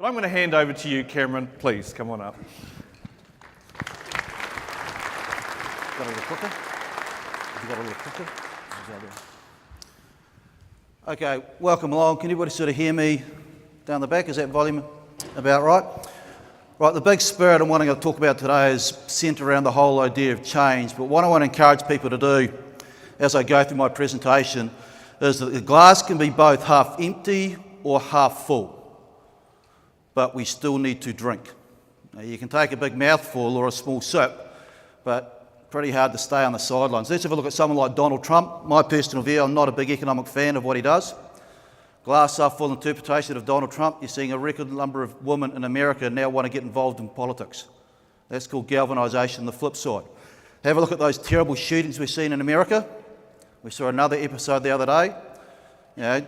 I'm going to hand over to you, Cameron. Please, come on up. Got a little clicker? Have you got a little clicker? Okay, welcome along. Can everybody sort of hear me down the back? Is that volume about right? Right, the big spirit I'm wanting to talk about today is centred around the whole idea of change. But what I want to encourage people to do as I go through my presentation is that the glass can be both half empty or half full, but we still need to drink. Now, you can take a big mouthful or a small sip, but pretty hard to stay on the sidelines. Let's have a look at someone like Donald Trump. My personal view, I'm not a big economic fan of what he does. Glass half full interpretation of Donald Trump, you're seeing a record number of women in America now want to get involved in politics. That's called galvanisation, the flip side. Have a look at those terrible shootings we've seen in America. We saw another episode the other day. You know,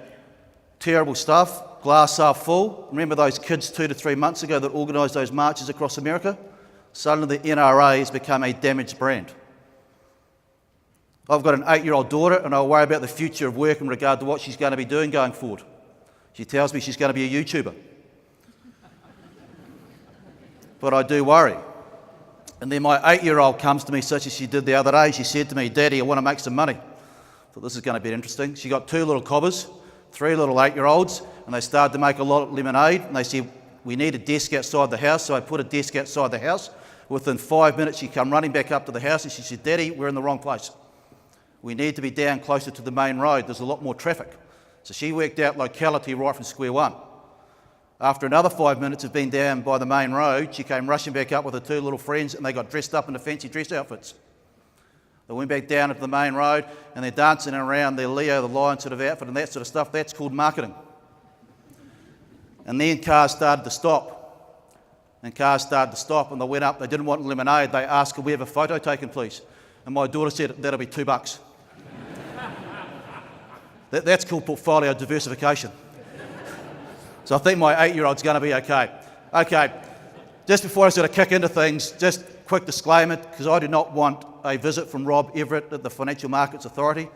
terrible stuff, glass half full. Remember those kids 2 to 3 months ago that organised those marches across America? Suddenly the NRA has become a damaged brand. I've got an 8-year-old daughter and I worry about the future of work in regard to what she's going to be doing going forward. She tells me she's going to be a YouTuber. But I do worry. And then my 8-year-old comes to me, such as she did the other day. She said to me, "Daddy, I want to make some money." I thought this is going to be interesting. She got 2 little cobbers, 3 little 8-year-olds, and they started to make a lot of lemonade. And they said, "We need a desk outside the house." So I put a desk outside the house. Within 5 minutes, she came running back up to the house and she said, "Daddy, we're in the wrong place. We need to be down closer to the main road. There's a lot more traffic." So she worked out locality right from square one. After another 5 minutes of being down by the main road, she came rushing back up with her 2 little friends and they got dressed up in the fancy dress outfits. They went back down into the main road and they're dancing around their Leo the Lion sort of outfit and that sort of stuff. That's called marketing. And then cars started to stop. And cars started to stop and they went up. They didn't want lemonade. They asked, "Could we have a photo taken, please?" And my daughter said, "That'll be $2. That's called portfolio diversification. So I think my 8-year-old's going to be okay. Okay, just before I sort of kick into things, just quick disclaimer, because I do not want a visit from Rob Everett at the Financial Markets Authority.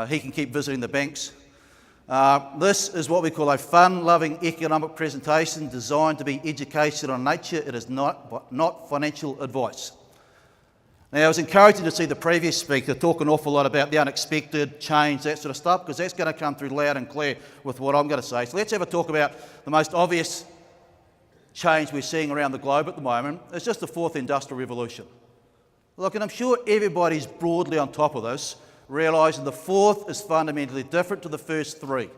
He can keep visiting the banks. This is what we call a fun-loving economic presentation designed to be educational in nature. It is not financial advice. Now, it was encouraging to see the previous speaker talk an awful lot about the unexpected, change, that sort of stuff, because that's going to come through loud and clear with what I'm going to say. So let's have a talk about the most obvious change we're seeing around the globe at the moment. It's just the 4th industrial revolution. Look, and I'm sure everybody's broadly on top of this, realising the 4th is fundamentally different to the first 3.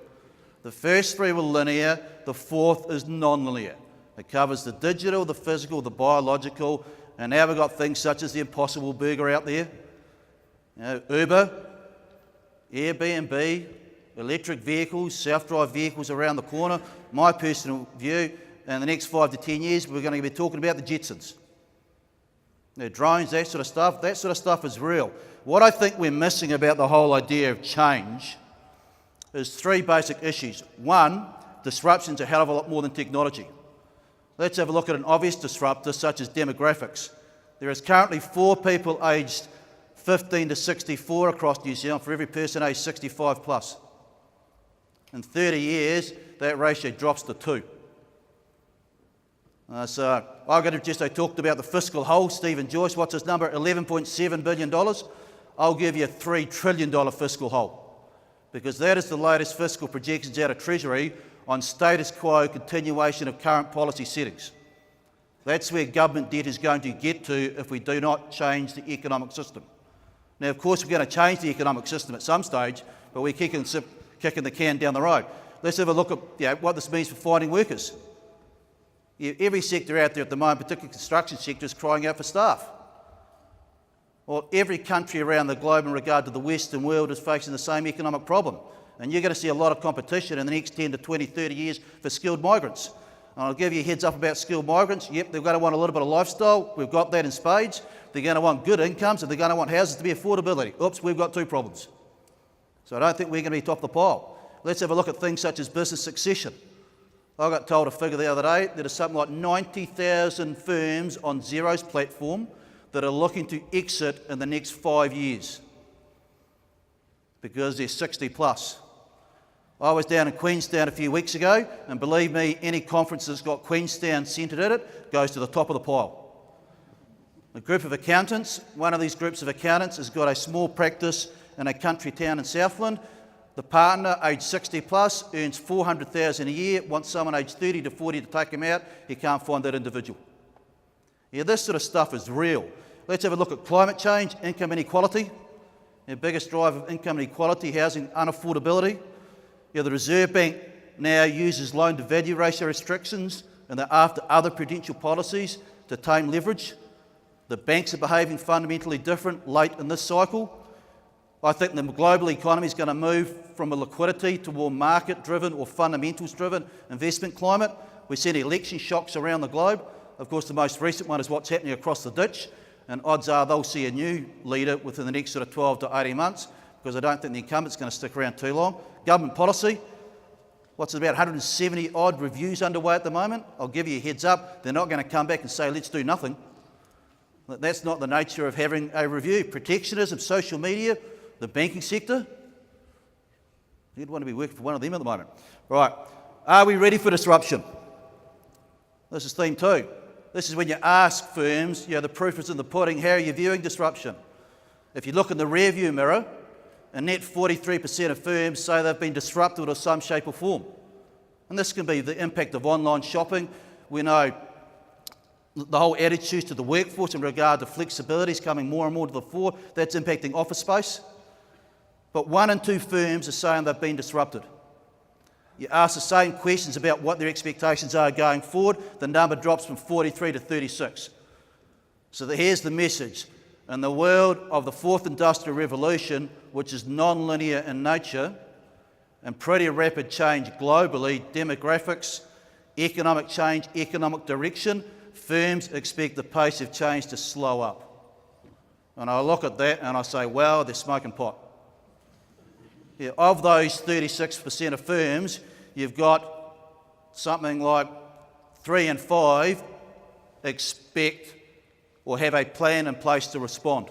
The first 3 were linear, the 4th is non-linear. It covers the digital, the physical, the biological, and now we've got things such as the Impossible Burger out there, Uber, Airbnb, electric vehicles, self-drive vehicles around the corner. My personal view, in the next 5 to 10 years, we're going to be talking about the Jetsons. Drones, that sort of stuff is real. What I think we're missing about the whole idea of change is 3 basic issues. 1, disruption's a hell of a lot more than technology. Let's have a look at an obvious disruptor such as demographics. There is currently 4 people aged 15 to 64 across New Zealand for every person aged 65 plus. In 30 years, that ratio drops to 2. So I talked about the fiscal hole. Stephen Joyce, what's his number? $11.7 billion. I'll give you a $3 trillion fiscal hole, because that is the latest fiscal projections out of Treasury on status quo continuation of current policy settings. That's where government debt is going to get to if we do not change the economic system. Now, of course, we're going to change the economic system at some stage, but we're kicking the can down the road. Let's have a look at what this means for finding workers. Every sector out there at the moment, particularly the construction sector, is crying out for staff. Well, every country around the globe in regard to the Western world is facing the same economic problem. And you're going to see a lot of competition in the next 10 to 20, 30 years for skilled migrants. And I'll give you a heads up about skilled migrants. Yep, they're going to want a little bit of lifestyle. We've got that in spades. They're going to want good incomes and they're going to want houses to be affordability. Oops, we've got 2 problems. So I don't think we're going to be top of the pile. Let's have a look at things such as business succession. I got told a figure the other day that there's something like 90,000 firms on Xero's platform that are looking to exit in the next 5 years because they're 60 plus. I was down in Queenstown a few weeks ago, and believe me, any conference that's got Queenstown centred in it goes to the top of the pile. A group of accountants, one of these groups of accountants has got a small practice in a country town in Southland. The partner, aged 60 plus, earns $400,000 a year, wants someone aged 30 to 40 to take him out, he can't find that individual. Yeah, this sort of stuff is real. Let's have a look at climate change, income inequality. The biggest driver of income inequality, housing unaffordability. Yeah, the Reserve Bank now uses loan-to-value ratio restrictions and they're after other prudential policies to tame leverage. The banks are behaving fundamentally different late in this cycle. I think the global economy is going to move from a liquidity to more market-driven or fundamentals-driven investment climate. We've seen election shocks around the globe. Of course, the most recent one is what's happening across the ditch, and odds are they'll see a new leader within the next sort of 12 to 18 months, because I don't think the incumbent's going to stick around too long. Government policy, what's about 170 odd reviews underway at the moment. I'll give you a heads up, they're not going to come back and say, let's do nothing. That's not the nature of having a review. Protectionism, social media, the banking sector. You'd want to be working for one of them at the moment. Right, are we ready for disruption? This is theme 2. This is when you ask firms, the proof is in the pudding, how are you viewing disruption? If you look in the rearview mirror, a net 43% of firms say they've been disrupted in some shape or form. And this can be the impact of online shopping. We know the whole attitude to the workforce in regard to flexibility is coming more and more to the fore. That's impacting office space. But 1 in 2 firms are saying they've been disrupted. You ask the same questions about what their expectations are going forward, the number drops from 43 to 36. So here's the message. In the world of the 4th Industrial Revolution, which is non-linear in nature and pretty rapid change globally, demographics, economic change, economic direction, firms expect the pace of change to slow up. And I look at that and I say, wow, they're smoking pot. Yeah, of those 36% of firms, you've got something like 3 in 5 expect or have a plan in place to respond.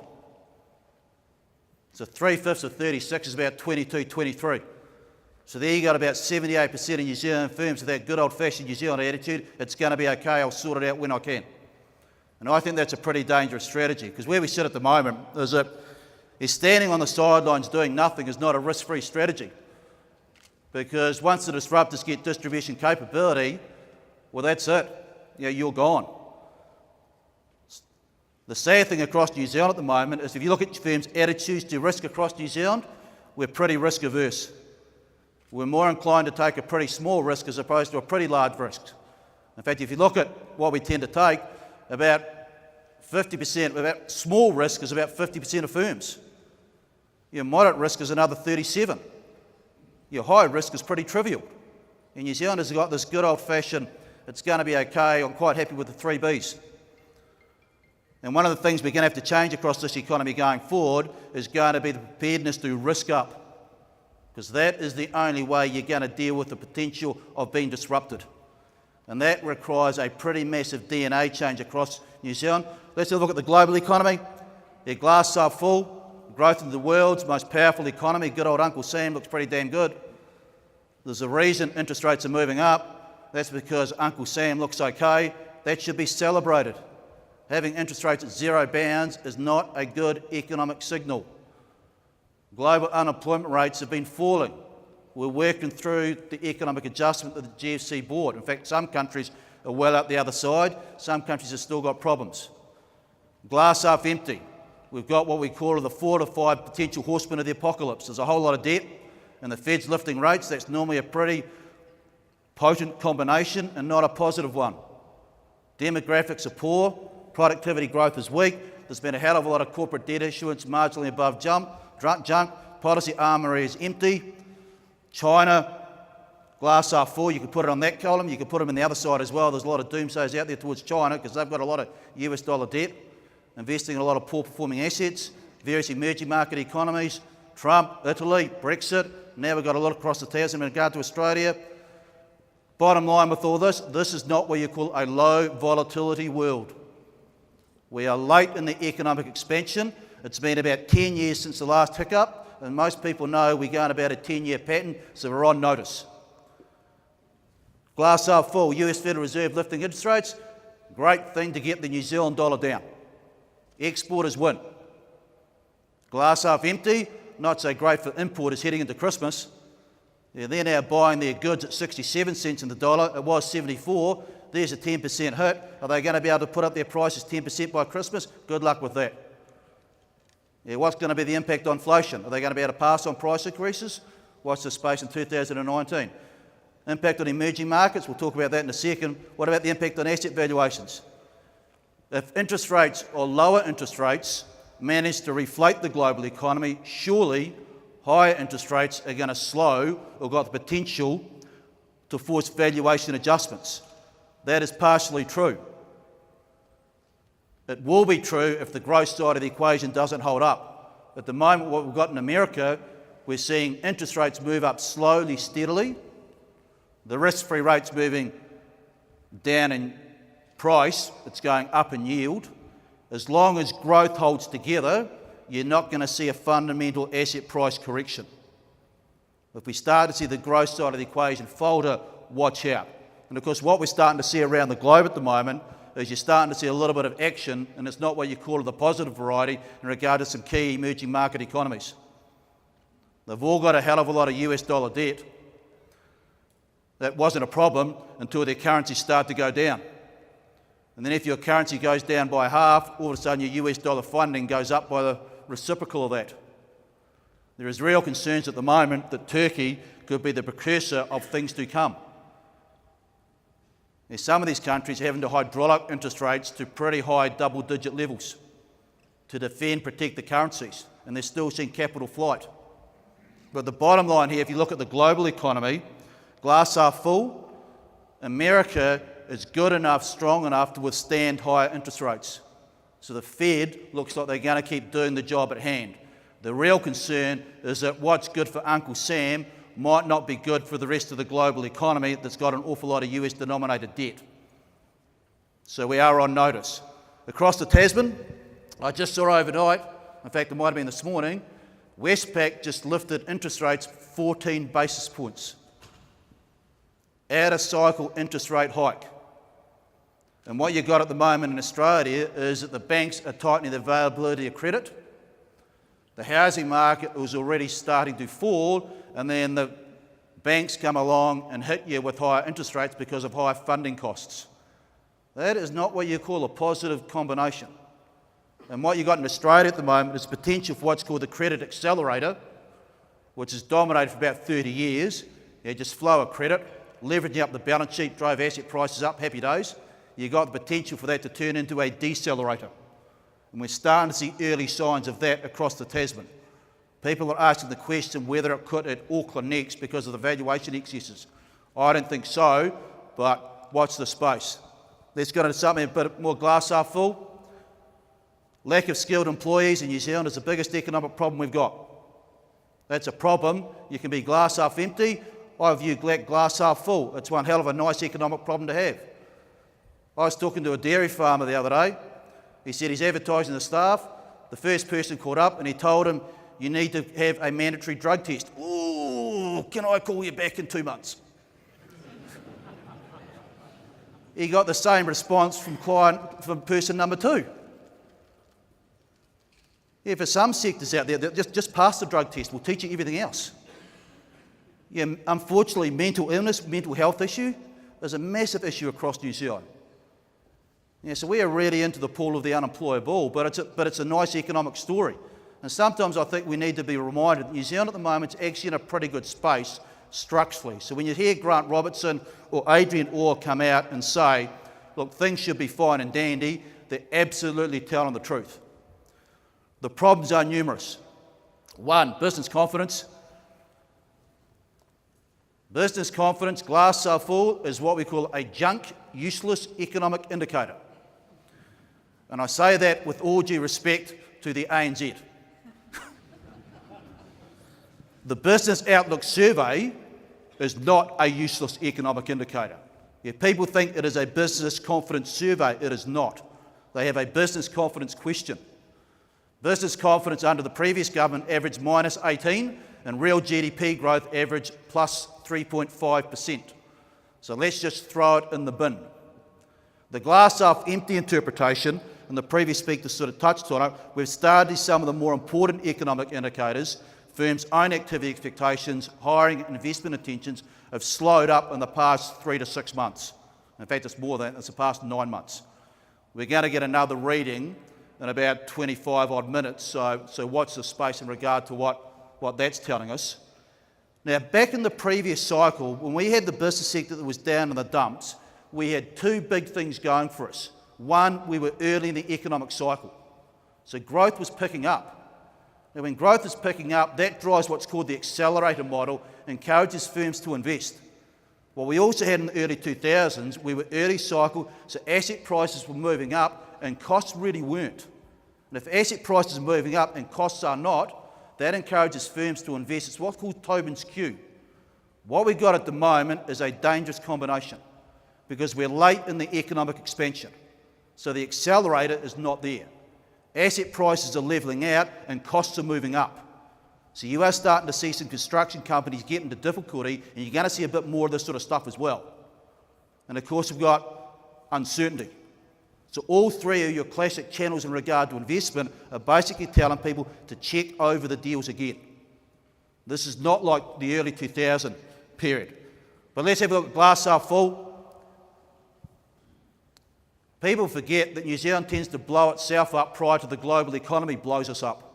So 3/5 of 36 is about 22, 23. So there you got about 78% of New Zealand firms with that good old-fashioned New Zealand attitude, it's going to be okay, I'll sort it out when I can. And I think that's a pretty dangerous strategy, because where we sit at the moment is standing on the sidelines doing nothing is not a risk-free strategy. Because once the disruptors get distribution capability, well, that's it. You're gone. The sad thing across New Zealand at the moment is if you look at firms' attitudes to risk across New Zealand, we're pretty risk-averse. We're more inclined to take a pretty small risk as opposed to a pretty large risk. In fact, if you look at what we tend to take, about 50%, about small risk is about 50% of firms. Your moderate risk is another 37. Your high risk is pretty trivial. And New Zealanders have got this good old-fashioned, it's going to be okay, I'm quite happy with the 3 Bs. And one of the things we're going to have to change across this economy going forward is going to be the preparedness to risk up. Because that is the only way you're going to deal with the potential of being disrupted. And that requires a pretty massive DNA change across New Zealand. Let's have a look at the global economy. Their glass half full. Growth in the world's most powerful economy. Good old Uncle Sam looks pretty damn good. There's a reason interest rates are moving up. That's because Uncle Sam looks okay. That should be celebrated. Having interest rates at 0 bounds is not a good economic signal. Global unemployment rates have been falling. We're working through the economic adjustment of the GFC board. In fact, some countries are well up the other side. Some countries have still got problems. Glass half empty. We've got what we call the 4 to 5 potential horsemen of the apocalypse. There's a whole lot of debt, and the Fed's lifting rates. That's normally a pretty potent combination and not a positive one. Demographics are poor. Productivity growth is weak. There's been a hell of a lot of corporate debt issuance marginally above junk. Policy armoury is empty. China, glass half full. You could put it on that column. You could put them in the other side as well. There's a lot of doomsays out there towards China because they've got a lot of US dollar debt, investing in a lot of poor performing assets, various emerging market economies, Trump, Italy, Brexit. Now we've got a lot across the Tasman in regard to Australia. Bottom line with all this is not what you call a low volatility world. We are late in the economic expansion. It's been about 10 years since the last hiccup. and most people know we're going about a 10-year pattern, so we're on notice. Glass half full, US Federal Reserve lifting interest rates, great thing to get the New Zealand dollar down. Exporters win. Glass half empty, not so great for importers heading into Christmas. They're now buying their goods at 67 cents in the dollar. It was 74. There's a 10% hit. Are they going to be able to put up their prices 10% by Christmas? Good luck with that. What's going to be the impact on inflation? Are they going to be able to pass on price increases? Watch this space in 2019. Impact on emerging markets, we'll talk about that in a second. What about the impact on asset valuations? If interest rates or lower interest rates manage to reflate the global economy, surely higher interest rates are going to slow or got the potential to force valuation adjustments. That is partially true. It will be true if the growth side of the equation doesn't hold up. At the moment, what we've got in America, we're seeing interest rates move up slowly, steadily. The risk-free rate's moving down in price, it's going up in yield. As long as growth holds together, you're not going to see a fundamental asset price correction. If we start to see the growth side of the equation falter, watch out. And of course, what we're starting to see around the globe at the moment is you're starting to see a little bit of action, and it's not what you call the positive variety in regard to some key emerging market economies. They've all got a hell of a lot of US dollar debt. That wasn't a problem until their currencies start to go down. And then if your currency goes down by half, all of a sudden your US dollar funding goes up by the reciprocal of that. There is real concerns at the moment that Turkey could be the precursor of things to come. Some of these countries are having to hydraulic interest rates to pretty high double-digit levels to defend, protect the currencies, and they're still seeing capital flight. But the bottom line here, if you look at the global economy, glass half full, America is good enough, strong enough to withstand higher interest rates. So the Fed looks like they're going to keep doing the job at hand. The real concern is that what's good for Uncle Sam might not be good for the rest of the global economy that's got an awful lot of US denominated debt. So we are on notice. Across the Tasman, I just saw overnight, in fact it might have been this morning, Westpac just lifted interest rates 14 basis points. Out of cycle interest rate hike. And what you've got at the moment in Australia is that the banks are tightening the availability of credit. The housing market was already starting to fall, and then the banks come along and hit you with higher interest rates because of higher funding costs. That is not what you call a positive combination. And what you've got in Australia at the moment is potential for what's called the credit accelerator, which has dominated for about 30 years. You just flow of credit, leveraging up the balance sheet, drove asset prices up, happy days. You've got the potential for that to turn into a decelerator. And we're starting to see early signs of that across the Tasman. People are asking the question whether it could at Auckland next because of the valuation excesses. I don't think so, but watch the space. Let's go into something a bit more glass half full. Lack of skilled employees in New Zealand is the biggest economic problem we've got. That's a problem. You can be glass half empty. I view glass half full. It's one hell of a nice economic problem to have. I was talking to a dairy farmer the other day. He said he's advertising the staff. The first person called up and he told him, you need to have a mandatory drug test. Ooh, can I call you back in 2 months? He got the same response from person number 2. Yeah, for some sectors out there, just pass the drug test. We'll teach you everything else. Yeah, unfortunately, mental illness, mental health issue is a massive issue across New Zealand. Yeah, so we are really into the pool of the unemployable, but it's a nice economic story. And sometimes I think we need to be reminded that New Zealand at the moment is actually in a pretty good space structurally. So when you hear Grant Robertson or Adrian Orr come out and say, look, things should be fine and dandy, they're absolutely telling the truth. The problems are numerous. 1, business confidence. Business confidence, glass half full, is what we call a junk, useless economic indicator. And I say that with all due respect to the ANZ. The Business Outlook survey is not a useless economic indicator. If people think it is a business confidence survey, it is not. They have a business confidence question. Business confidence under the previous government averaged minus 18, and real GDP growth averaged plus 3.5%. So let's just throw it in the bin. The glass half empty interpretation, and the previous speaker sort of touched on it, we've started to see some of the more important economic indicators. Firms' own activity expectations, hiring and investment intentions have slowed up in the past 3 to 6 months. In fact, it's more than that, it's the past 9 months. We're going to get another reading in about 25 odd minutes, so watch the space in regard to what that's telling us. Now, back in the previous cycle, when we had the business sector that was down in the dumps, we had two big things going for us. One, we were early in the economic cycle, so growth was picking up. Now, when growth is picking up, that drives what's called the accelerator model, encourages firms to invest. What we also had in the early 2000s, we were early cycle, so asset prices were moving up and costs really weren't. And if asset prices are moving up and costs are not, that encourages firms to invest. It's what's called Tobin's Q. What we've got at the moment is a dangerous combination because we're late in the economic expansion. So the accelerator is not there. Asset prices are levelling out and costs are moving up. So you are starting to see some construction companies get into difficulty, and you're going to see a bit more of this sort of stuff as well. And of course, we've got uncertainty. So all three of your classic channels in regard to investment are basically telling people to check over the deals again. This is not like the early 2000 period. But let's have a look at glass half full. People forget that New Zealand tends to blow itself up prior to the global economy blows us up.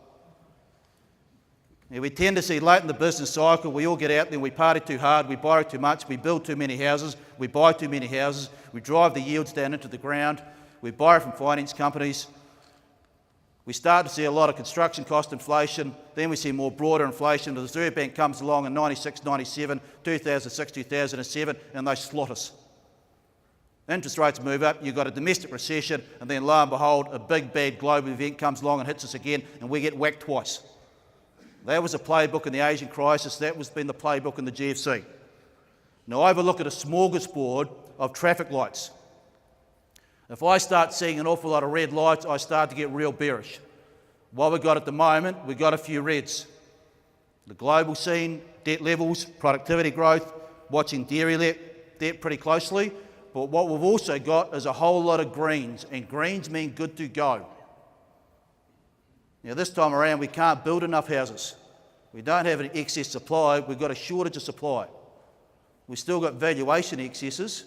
Now, we tend to see late in the business cycle, we all get out there, we party too hard, we borrow too much, we build too many houses, we buy too many houses, we drive the yields down into the ground, we borrow from finance companies, we start to see a lot of construction cost inflation, then we see more broader inflation. The Reserve Bank comes along in 96, 97, 2006, 2007, and they slot us. Interest rates move up, you've got a domestic recession, and then lo and behold, a big bad global event comes along and hits us again, and we get whacked twice. That was a playbook in the Asian crisis, that was been the playbook in the GFC. Now I have a look at a smorgasbord of traffic lights. If I start seeing an awful lot of red lights, I start to get real bearish. What we've got at the moment, we've got a few reds. The global scene, debt levels, productivity growth, watching dairy debt pretty closely. But what we've also got is a whole lot of greens, and greens mean good to go. Now this time around we can't build enough houses. We don't have an excess supply, we've got a shortage of supply. We've still got valuation excesses.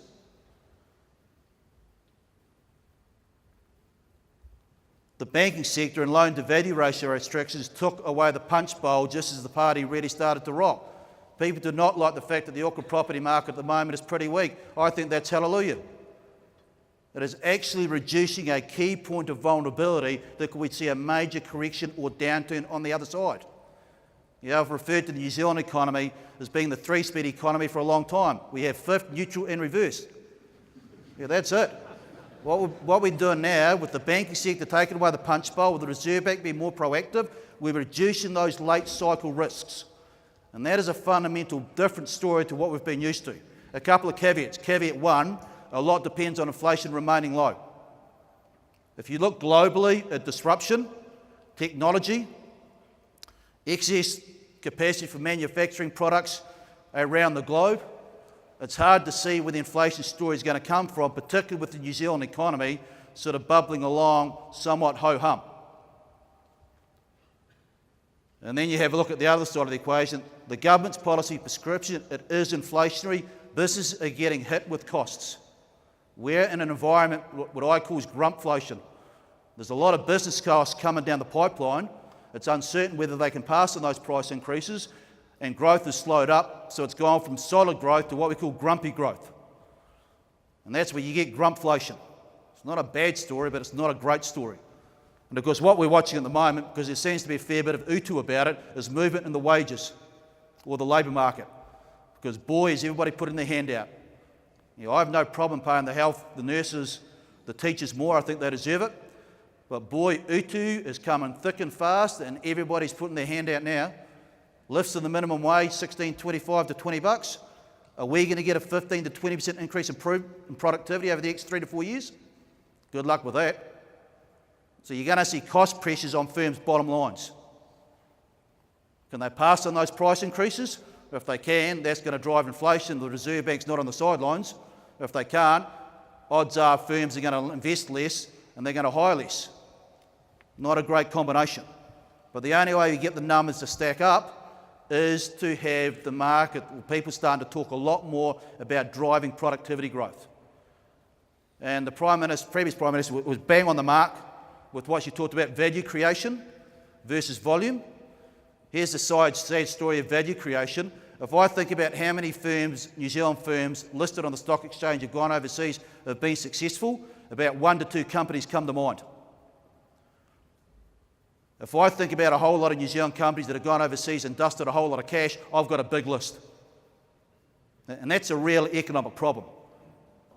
The banking sector and loan to value ratio restrictions took away the punch bowl just as the party really started to rock. People do not like the fact that the Auckland property market at the moment is pretty weak. I think that's hallelujah. It is actually reducing a key point of vulnerability that we'd see a major correction or downturn on the other side. I've referred to the New Zealand economy as being the three-speed economy for a long time. We have fifth, neutral and reverse. That's it. What we're doing now with the banking sector taking away the punch bowl, with the Reserve Bank being more proactive, we're reducing those late cycle risks. And that is a fundamental different story to what we've been used to. A couple of caveats. Caveat one, a lot depends on inflation remaining low. If you look globally at disruption, technology, excess capacity for manufacturing products around the globe, it's hard to see where the inflation story is going to come from, particularly with the New Zealand economy sort of bubbling along somewhat ho-hum. And then you have a look at the other side of the equation. The government's policy prescription, it is inflationary. Businesses are getting hit with costs. We're in an environment, what I call is grumpflation. There's a lot of business costs coming down the pipeline. It's uncertain whether they can pass on those price increases, and growth has slowed up, so it's gone from solid growth to what we call grumpy growth. And that's where you get grumpflation. It's not a bad story, but it's not a great story. And of course, what we're watching at the moment, because there seems to be a fair bit of utu about it, is movement in the wages or the labour market. Because boy, is everybody putting their hand out. I have no problem paying the health, the nurses, the teachers more. I think they deserve it. But boy, utu is coming thick and fast, and everybody's putting their hand out now. Lifts in the minimum wage, $16.25 to $20. Are we going to get a 15 to 20% increase in productivity over the next 3 to 4 years? Good luck with that. So you're going to see cost pressures on firms' bottom lines. Can they pass on those price increases? If they can, that's going to drive inflation. The Reserve Bank's not on the sidelines. If they can't, odds are firms are going to invest less and they're going to hire less. Not a great combination. But the only way you get the numbers to stack up is to have the market, people starting to talk a lot more about driving productivity growth. And the previous Prime Minister was bang on the mark with what she talked about, value creation versus volume. Here's the sad story of value creation. If I think about how many firms, New Zealand firms listed on the stock exchange have gone overseas, have been successful, about 1 to 2 companies come to mind. If I think about a whole lot of New Zealand companies that have gone overseas and dusted a whole lot of cash, I've got a big list. And that's a real economic problem.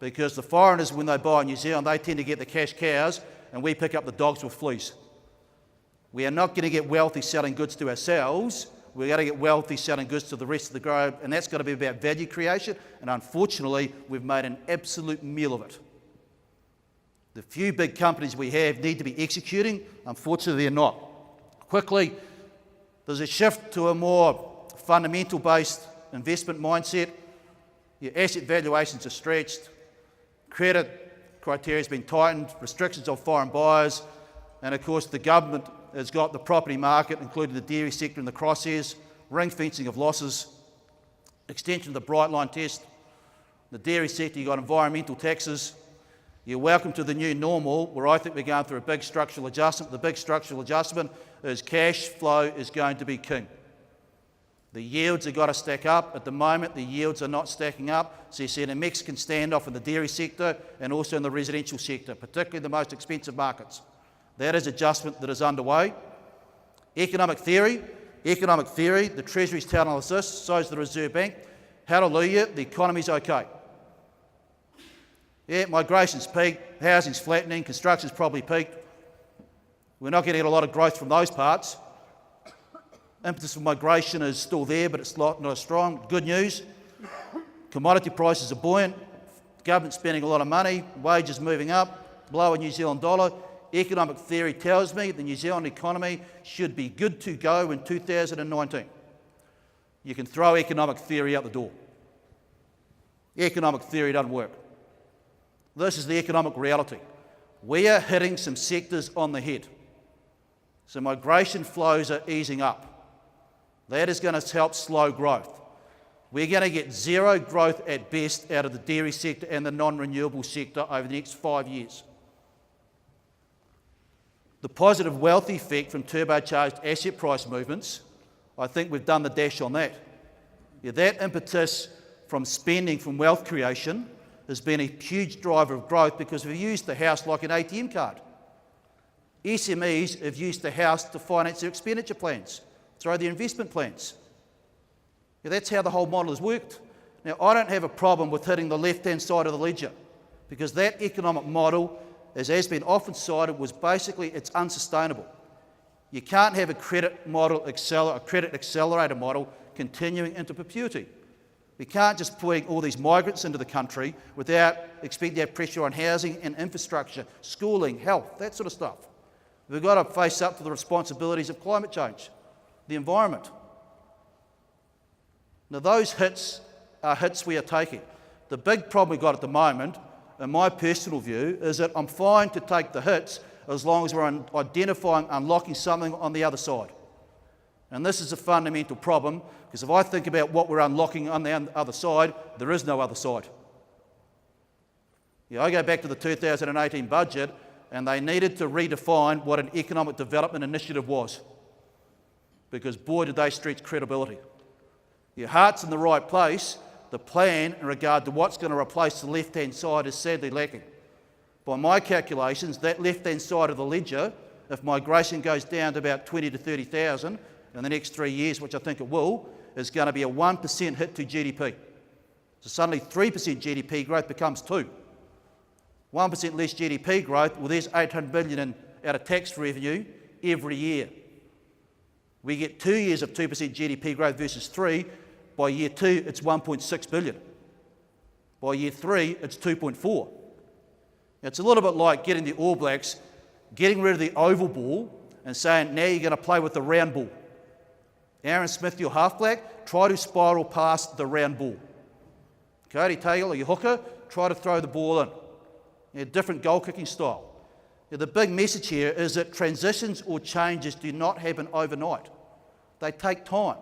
Because the foreigners, when they buy in New Zealand, they tend to get the cash cows and we pick up the dogs with fleas. We are not going to get wealthy selling goods to ourselves. We're going to get wealthy selling goods to the rest of the globe, and that's got to be about value creation, and unfortunately, we've made an absolute meal of it. The few big companies we have need to be executing. Unfortunately, they're not. Quickly, there's a shift to a more fundamental-based investment mindset. Your asset valuations are stretched, credit criteria has been tightened, restrictions on foreign buyers, and of course the government has got the property market, including the dairy sector, in the crosshairs, ring-fencing of losses, extension of the bright line test. The dairy sector, you've got environmental taxes. You're welcome to the new normal, where I think we're going through a big structural adjustment. The big structural adjustment is cash flow is going to be king. The yields have got to stack up. At the moment, the yields are not stacking up. So you see a Mexican standoff in the dairy sector and also in the residential sector, particularly the most expensive markets. That is adjustment that is underway. Economic theory, the Treasury's telling us this, so is the Reserve Bank. Hallelujah, the economy's okay. Yeah, migration's peaked, housing's flattening, construction's probably peaked. We're not getting a lot of growth from those parts. Impetus for migration is still there, but it's not as strong. Good news, commodity prices are buoyant, government spending a lot of money, wages moving up, lower New Zealand dollar. Economic theory tells me the New Zealand economy should be good to go in 2019. You can throw economic theory out the door. Economic theory doesn't work. This is the economic reality. We are hitting some sectors on the head. So migration flows are easing up. That is going to help slow growth. We're going to get zero growth at best out of the dairy sector and the non-renewable sector over the next 5 years. The positive wealth effect from turbocharged asset price movements, I think we've done the dash on that. Yeah, that impetus from spending, from wealth creation, has been a huge driver of growth because we've used the house like an ATM card. SMEs have used the house to finance their expenditure plans, through their investment plans. Yeah, that's how the whole model has worked. Now, I don't have a problem with hitting the left-hand side of the ledger because that economic model, as has been often cited, was basically, it's unsustainable. You can't have a credit model, a credit accelerator model continuing into perpetuity. We can't just put all these migrants into the country without expecting to have pressure on housing and infrastructure, schooling, health, that sort of stuff. We've got to face up to the responsibilities of climate change, the environment. Now, those hits are hits we are taking. The big problem we've got at the moment, in my personal view, is that I'm fine to take the hits as long as we're identifying, unlocking something on the other side. And this is a fundamental problem, because if I think about what we're unlocking on the other side, there is no other side. I go back to the 2018 budget, and they needed to redefine what an economic development initiative was, because boy did they stretch credibility. Your heart's in the right place. The plan in regard to what's going to replace the left-hand side is sadly lacking. By my calculations, that left-hand side of the ledger, if migration goes down to about 20 to 30,000 in the next 3 years, which I think it will, is going to be a 1% hit to GDP. So suddenly 3% GDP growth becomes 2%. 1% less GDP growth, well, there's $800 billion out of tax revenue every year. We get 2 years of 2% GDP growth versus 3%. By year 2, it's 1.6 billion. By year 3, it's 2.4. It's a little bit like getting the All Blacks getting rid of the oval ball and saying, now you're going to play with the round ball. Aaron Smith, your halfback, try to spiral past the round ball. Cody Taylor, your hooker, try to throw the ball in. Different goal kicking style. The big message here is that transitions or changes do not happen overnight. They take time.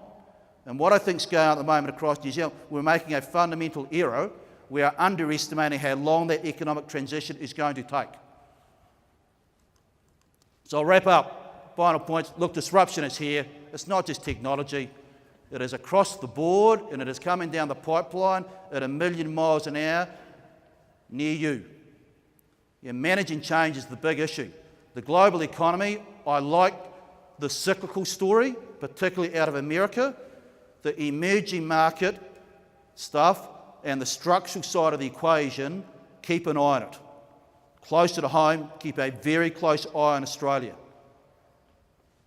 And what I think is going on at the moment across New Zealand, we're making a fundamental error. We are underestimating how long that economic transition is going to take. So I'll wrap up. Final points. Look, disruption is here. It's not just technology. It is across the board, and it is coming down the pipeline at 1,000,000 miles an hour near you. Managing change is the big issue. The global economy, I like the cyclical story, particularly out of America. The emerging market stuff and the structural side of the equation, keep an eye on it. Closer to home, keep a very close eye on Australia.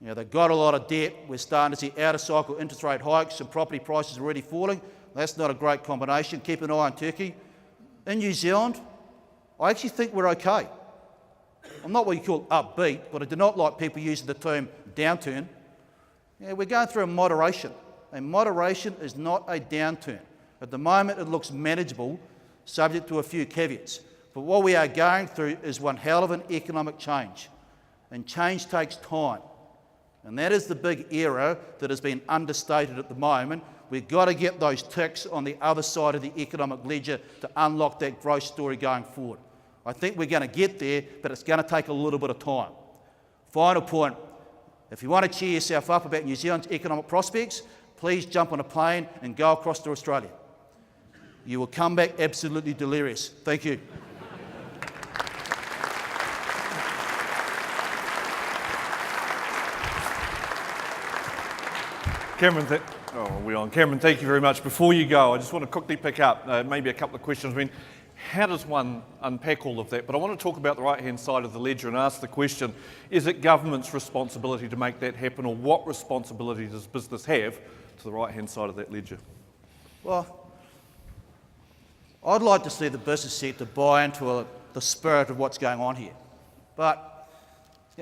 They've got a lot of debt. We're starting to see out-of-cycle interest rate hikes and property prices are already falling. That's not a great combination. Keep an eye on Turkey. In New Zealand, I actually think we're okay. I'm not what you call upbeat, but I do not like people using the term downturn. We're going through a moderation. And moderation is not a downturn. At the moment, it looks manageable, subject to a few caveats. But what we are going through is one hell of an economic change. And change takes time. And that is the big error that has been understated at the moment. We've got to get those ticks on the other side of the economic ledger to unlock that growth story going forward. I think we're going to get there, but it's going to take a little bit of time. Final point, if you want to cheer yourself up about New Zealand's economic prospects, please jump on a plane and go across to Australia. You will come back absolutely delirious. Thank you. Cameron, Cameron, thank you very much. Before you go, I just want to quickly pick up maybe a couple of questions. I mean, how does one unpack all of that? But I want to talk about the right-hand side of the ledger and ask the question, is it government's responsibility to make that happen, or what responsibility does business have to the right-hand side of that ledger? Well, I'd like to see the business sector buy into the spirit of what's going on here. But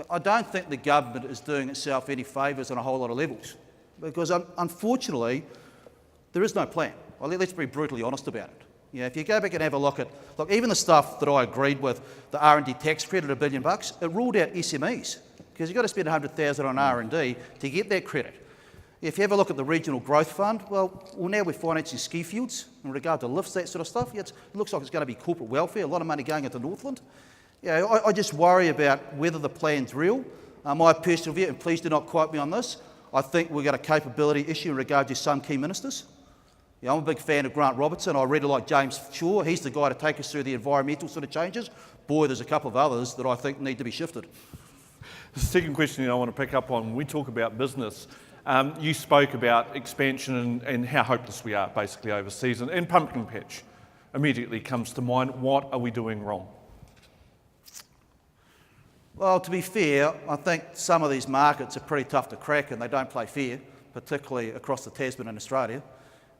I don't think the government is doing itself any favours on a whole lot of levels. Because unfortunately, there is no plan. Well, let's be brutally honest about it. If you go back and have a look at, even the stuff that I agreed with, the R&D tax credit of $1 billion, it ruled out SMEs because you've got to spend $100,000 on R&D to get that credit. If you have a look at the Regional Growth Fund, well now we're financing ski fields in regard to lifts, that sort of stuff. It looks like it's going to be corporate welfare, a lot of money going into Northland. I just worry about whether the plan's real. My personal view, and please do not quote me on this, I think we've got a capability issue in regard to some key ministers. I'm a big fan of Grant Robertson. I really like James Shaw. He's the guy to take us through the environmental sort of changes. Boy, there's a couple of others that I think need to be shifted. The second question I want to pick up on, when we talk about business, you spoke about expansion and how hopeless we are basically overseas, and Pumpkin Patch immediately comes to mind. What are we doing wrong? Well, to be fair, I think some of these markets are pretty tough to crack and they don't play fair, particularly across the Tasman in Australia.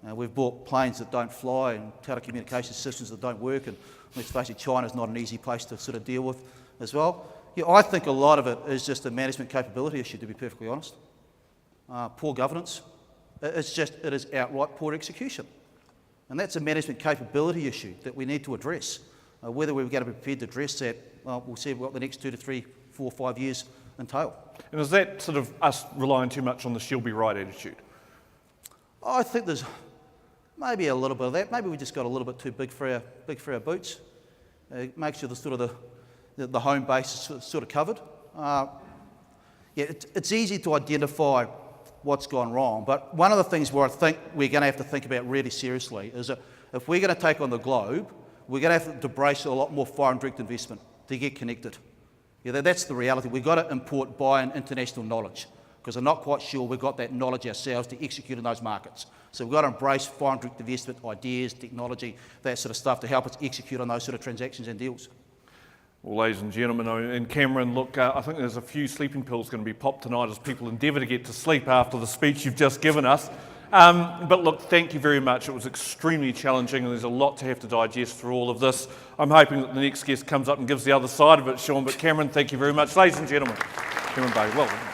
We've bought planes that don't fly and telecommunication systems that don't work, and let's face it, China's not an easy place to sort of deal with as well. I think a lot of it is just a management capability issue, to be perfectly honest. Poor governance. It is outright poor execution. And that's a management capability issue that we need to address. Whether we're going to be prepared to address that, we'll see what the next 2 to 3, 4, 5 years entail. And is that sort of us relying too much on the she'll be right attitude? I think there's maybe a little bit of that. Maybe we just got a little bit too big for our boots. Make sure the home base is sort of covered. It's easy to identify what's gone wrong, but one of the things where I think we're going to have to think about really seriously is that if we're going to take on the globe, we're going to have to embrace a lot more foreign direct investment to get connected. That's the reality. We've got to import buy-in international knowledge because I'm not quite sure we've got that knowledge ourselves to execute in those markets. So we've got to embrace foreign direct investment, ideas, technology, that sort of stuff to help us execute on those sort of transactions and deals. Well, ladies and gentlemen, and Cameron, look, I think there's a few sleeping pills going to be popped tonight as people endeavour to get to sleep after the speech you've just given us. But look, thank you very much. It was extremely challenging, and there's a lot to have to digest through all of this. I'm hoping that the next guest comes up and gives the other side of it, Sean. But Cameron, thank you very much. Ladies and gentlemen, Cameron Bagrie, well done.